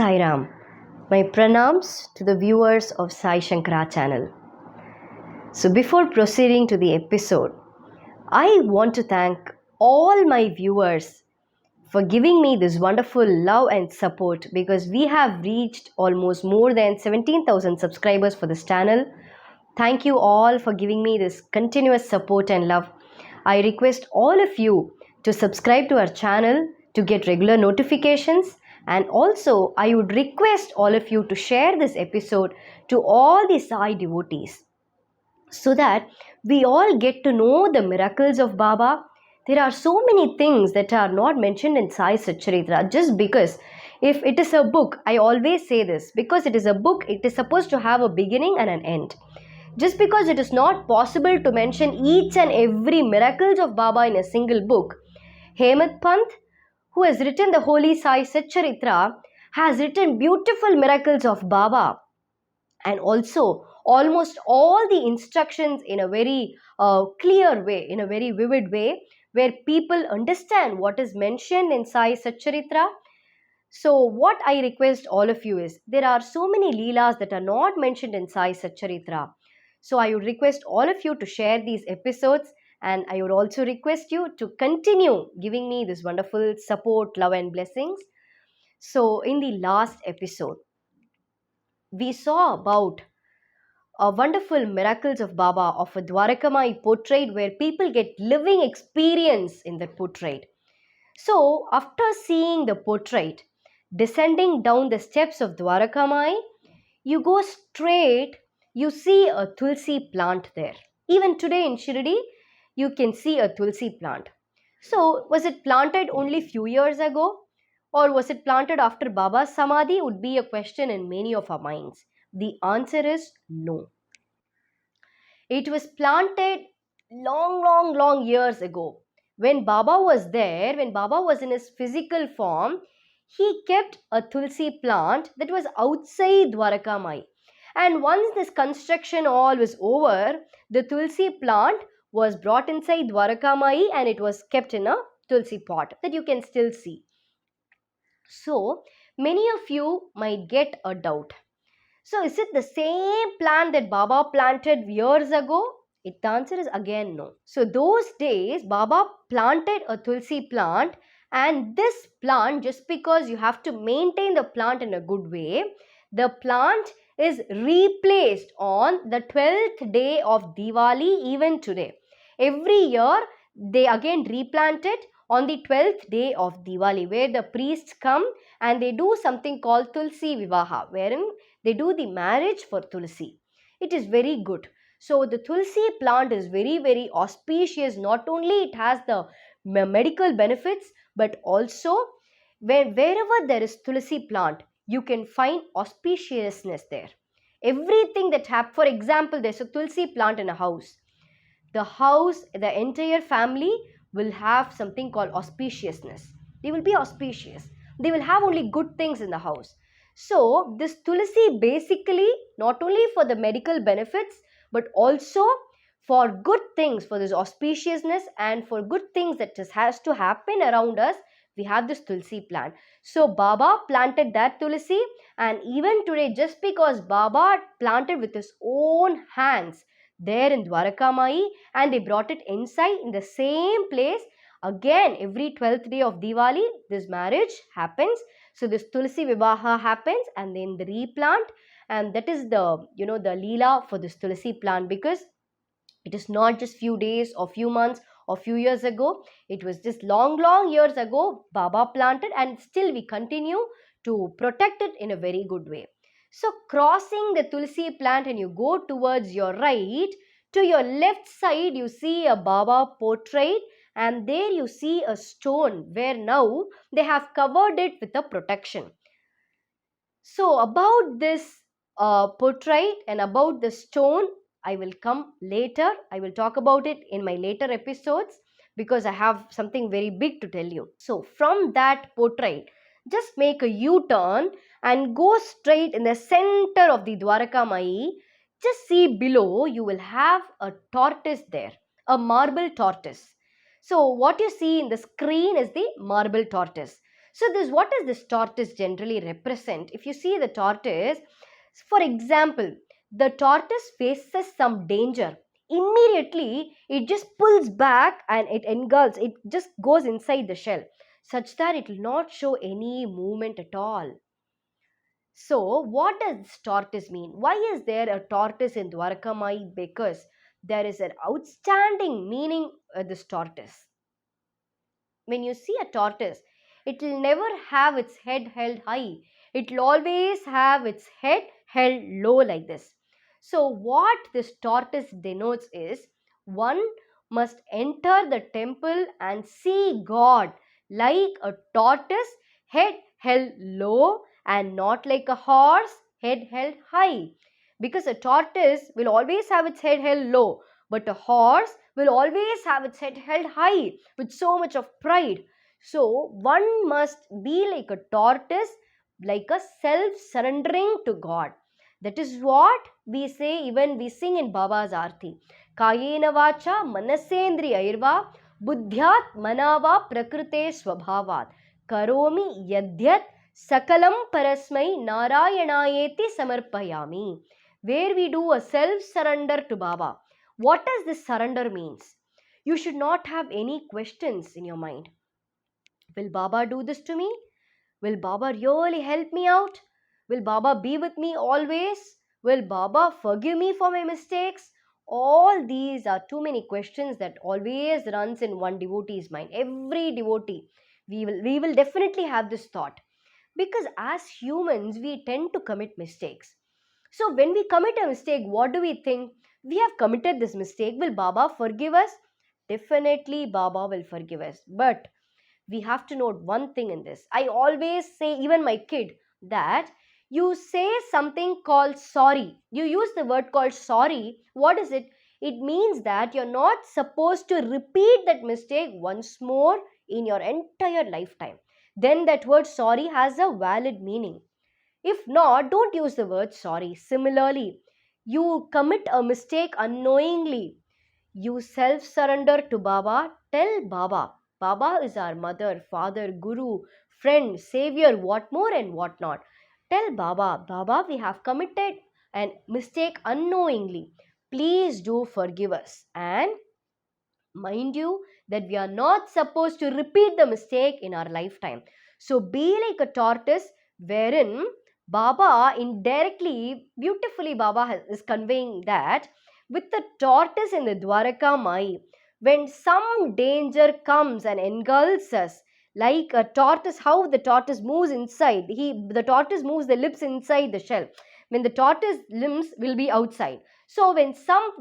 Sai Ram. My pranams to the viewers of Sai Shankara channel. So before proceeding to the episode, I want to thank all my viewers for giving me this wonderful love and support, because we have reached almost more than 17,000 subscribers for this channel. Thank you all for giving me this continuous support and love. I request all of you to subscribe to our channel to get regular notifications, and also I would request all of you to share this episode to all the Sai devotees so that we all get to know the miracles of Baba. There are so many things that are not mentioned in Sai Satcharitra, just because if it is a book, I always say this, because it is a book, it is supposed to have a beginning and an end. Just because it is not possible to mention each and every miracles of Baba in a single book, Hemant Pant, who has written the Holy Sai Satcharitra, has written beautiful miracles of Baba, and also almost all the instructions in a very clear way, in a very vivid way, where people understand what is mentioned in Sai Satcharitra. So what I request all of you is, there are so many leelas that are not mentioned in Sai Satcharitra. So I would request all of you to share these episodes, and I would also request you to continue giving me this wonderful support, love and blessings. So in the last episode, we saw about wonderful miracles of Baba, of a Dwarakamai portrait where people get living experience in that portrait. So after seeing the portrait, descending down the steps of Dwarakamai, you go straight, you see a tulsi plant there. Even today in Shirdi, you can see a tulsi plant. So was it planted only few years ago, or was it planted after Baba's Samadhi, would be a question in many of our minds. The answer is no. It was planted long years ago. When Baba was there, when Baba was in his physical form, he kept a tulsi plant that was outside Dwarakamai. And once this construction all was over, the tulsi plant was brought inside Dwarakamai and it was kept in a tulsi pot that you can still see. So, many of you might get a doubt. So, is it the same plant that Baba planted years ago? The answer is again no. So, those days Baba planted a tulsi plant, and this plant, just because you have to maintain the plant in a good way, the plant is replaced on the 12th day of Diwali even today. Every year they again replant it on the 12th day of Diwali, where the priests come and they do something called Tulsi Vivaha, wherein they do the marriage for Tulsi. It is very good. So the Tulsi plant is very auspicious. Not only it has the medical benefits, but also wherever there is Tulsi plant, you can find auspiciousness there. Everything that happens, for example, there's a Tulsi plant in a house. The house, the entire family will have something called auspiciousness. They will be auspicious. They will have only good things in the house. So this Tulsi basically not only for the medical benefits, but also for good things, for this auspiciousness and for good things that just has to happen around us, we have this Tulsi plant. So Baba planted that Tulsi, and even today, just because Baba planted with his own hands there in Dwarakamai, and they brought it inside in the same place, again every 12th day of Diwali this marriage happens. So this Tulsi Vivaha happens, and then the replant, and that is the the leela for this Tulsi plant, because it is not just few days or few months or few years ago. It was just long years ago Baba planted, and still we continue to protect it in a very good way. So crossing the Tulsi plant and you go towards your right, to your left side you see a Baba portrait, and there you see a stone where now they have covered it with a protection. So about this portrait and about the stone, I will come later. I will talk about it in my later episodes, because I have something very big to tell you. So from that portrait, just make a U-turn and go straight in the center of the Dwarakamai. Just see below, you will have a tortoise there, a marble tortoise. So what you see in the screen is the marble tortoise. So this, what does this tortoise generally represent? If you see the tortoise, for example, the tortoise faces some danger. Immediately, it just pulls back and it engulfs, it just goes inside the shell, such that it will not show any movement at all. So, what does tortoise mean? Why is there a tortoise in Dwarakamai? Because there is an outstanding meaning this tortoise. When you see a tortoise, it will never have its head held high. It will always have its head held low like this. So, what this tortoise denotes is one must enter the temple and see God like a tortoise, head held low, and not like a horse, head held high. Because a tortoise will always have its head held low, but a horse will always have its head held high with so much of pride. So, one must be like a tortoise, like a self surrendering to God. That is what we say, even we sing in Baba's Arti. Kayena vacha manasendriyairva buddhyat manava prakrite swabhavat karomi yadyat sakalam parasmai narayanayeti samarpayami. Where we do a self surrender to Baba. What does this surrender means? You should not have any questions in your mind. Will Baba do this to me? Will Baba really help me out? Will Baba be with me always? Will Baba forgive me for my mistakes? All these are too many questions that always runs in one devotee's mind. Every devotee, we will definitely have this thought, because as humans we tend to commit mistakes. So when we commit a mistake, what do we think? We have committed this mistake. Will Baba forgive us? Definitely Baba will forgive us. But we have to note one thing in this. I always say, even my kid, that you say something called sorry. You use the word called sorry. What is it? It means that you're not supposed to repeat that mistake once more in your entire lifetime. Then that word sorry has a valid meaning. If not, don't use the word sorry. Similarly, you commit a mistake unknowingly, you self surrender to Baba. Tell Baba. Baba is our mother, father, guru, friend, savior, what more and what not. Tell Baba, Baba, we have committed a mistake unknowingly. Please do forgive us. And mind you, that we are not supposed to repeat the mistake in our lifetime. So be like a tortoise, wherein Baba indirectly, beautifully, Baba is conveying that with the tortoise in the Dwarakamai, when some danger comes and engulfs us, like a tortoise, how the tortoise moves inside, the tortoise moves the lips inside the shell. When the tortoise limbs will be outside. So when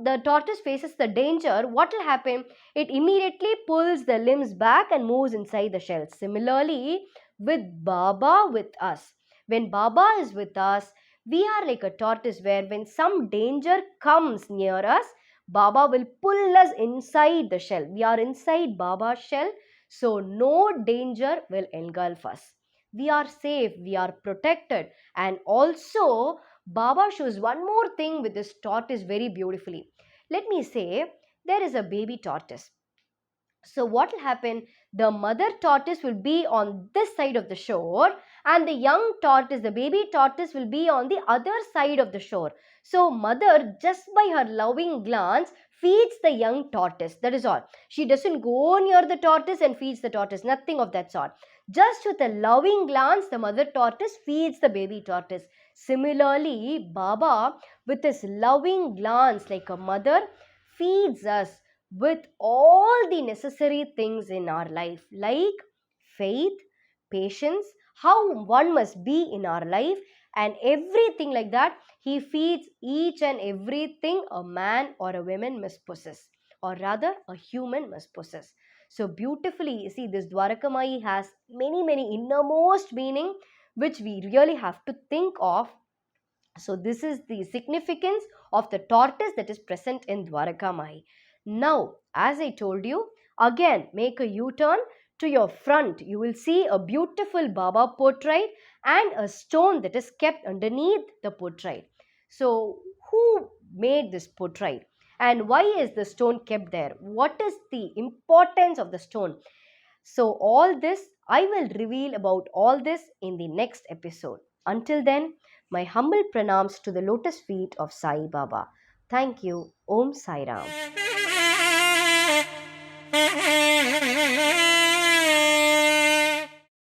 the tortoise faces the danger, what will happen? It immediately pulls the limbs back and moves inside the shell. Similarly, with Baba with us. When Baba is with us, we are like a tortoise where when some danger comes near us, Baba will pull us inside the shell. We are inside Baba's shell, so no danger will engulf us. We are safe, we are protected, and also Baba shows one more thing with this tortoise very beautifully. Let me say, there is a baby tortoise. So what will happen? The mother tortoise will be on this side of the shore, and the young tortoise, the baby tortoise, will be on the other side of the shore. So mother, just by her loving glance, feeds the young tortoise. That is all. She doesn't go near the tortoise and feeds the tortoise. Nothing of that sort. Just with a loving glance, the mother tortoise feeds the baby tortoise. Similarly, Baba, with his loving glance like a mother, feeds us with all the necessary things in our life, like faith, patience, how one must be in our life, and everything like that. He feeds each and everything a man or a woman must possess, or rather a human must possess. So beautifully, you see, this Dwarakamai has many innermost meaning which we really have to think of. So this is the significance of the tortoise that is present in Dwarakamai. Now, as I told you, again make a U-turn to your front. You will see a beautiful Baba portrait and a stone that is kept underneath the portrait. So, who made this portrait? And why is the stone kept there? What is the importance of the stone? So all this I will reveal about all this in the next episode. Until then, my humble pranams to the lotus feet of Sai Baba. Thank you. Om Sai Ram.